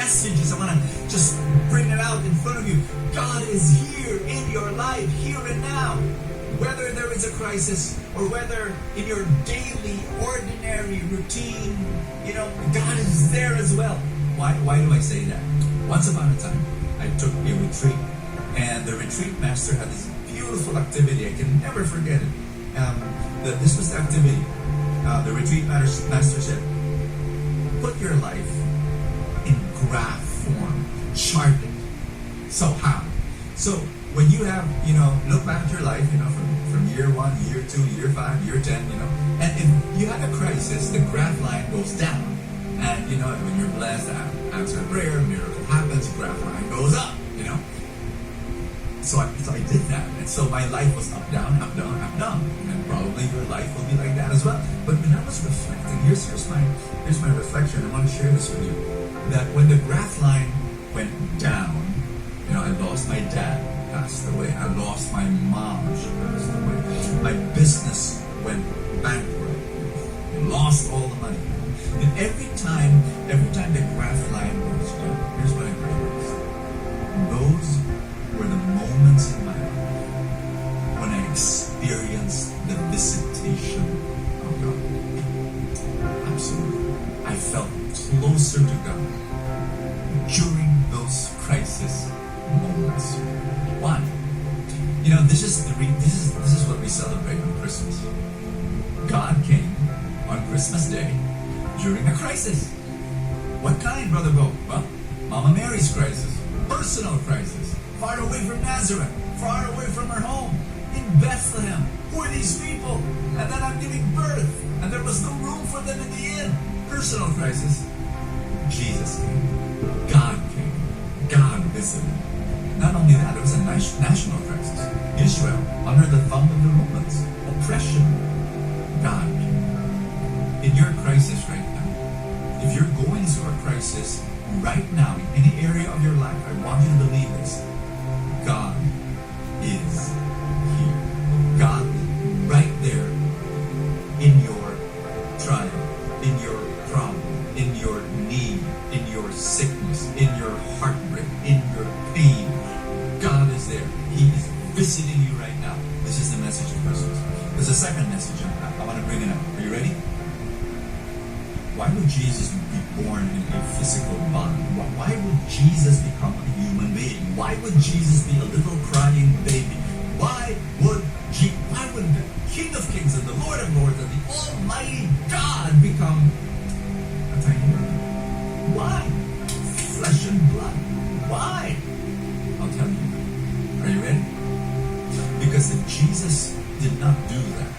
messages. I want to just bring it out in front of you. God is here in your life, here and now. Whether there is a crisis or whether in your daily, ordinary routine, God is there as well. Why do I say that? Once upon a time, I took a retreat, and the retreat master had this beautiful activity. I can never forget it. This was the activity. The retreat master said, put your life in graph form, chart it. So how? So when you have, look back at your life, from year 1, year 2, year 5, year 10, and if you had a crisis, the graph line goes down. And, when you're blessed, answer prayer, miracle happens, graph line goes up, So I did that. And so my life was up, down, up, down, up, down. And probably your life will be like that as well. But when I was reflecting, here's my reflection. I want to share this with you. That when the graph line went down, I lost my dad, passed away. I lost my mom, she passed away. My business went bankrupt. I lost all the money. And every time the graph line goes down, here's what I realized. Those were the moments in my life when I experienced the visitation of God. Absolutely. I felt closer to God during those crisis moments. Why? This is what we celebrate on Christmas. God came on Christmas Day during a crisis. What kind, Brother Bo? Well, Mama Mary's crisis, personal crisis, far away from Nazareth, far away from her home, in Bethlehem. Who are these people? And then I'm giving birth, and there was no room for them in the inn. Personal crisis. Jesus came. God came. God visited. Not only that, it was a national crisis. Israel, under the thumb of the Romans, oppression. God came. In your crisis right now, if you're going through a crisis right now, in any area of your life, I want you to believe this. God is here. God is right there in your trial, in your problem, in your need, in your sickness, in your heartbreak, in your pain. God is there. He is visiting you right now. This is the message of Christmas. There's a second message I want to bring it up. Are you ready? Why would Jesus be born in a physical body? Why would Jesus become a human being? Why would Jesus be a little crying baby? Why would the King of Kings and the Lord of Lords and the Almighty God become a tiny baby? Why? Flesh and blood. Why? I'll tell you. Are you ready? Because if Jesus did not do that,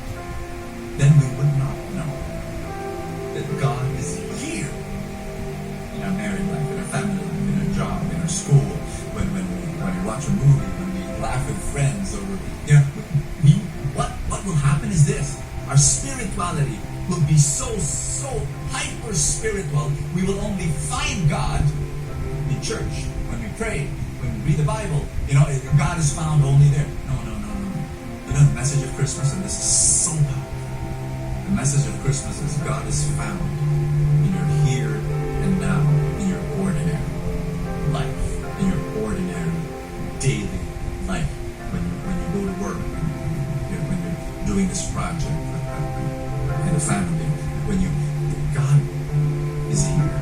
then we would not know that God is here in our married life, in our family life, in our job, in our school, when we watch a movie, when we laugh with friends, or what will happen is this: our spirituality will be so hyper spiritual. We will only find God in church, when we pray, when we read the Bible. God is found only there. No. The message of Christmas, and this is so powerful. The message of Christmas is God is found in your here and now, in your ordinary life, in your ordinary daily life. When you go to work, when you're doing this project in the family, God is here.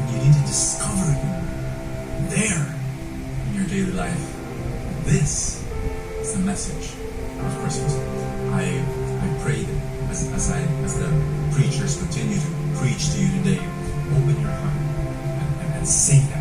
And you need to discover Him there in your daily life. This is the message of Christmas. I pray that as the preachers continue to preach to you today, open your heart and say that.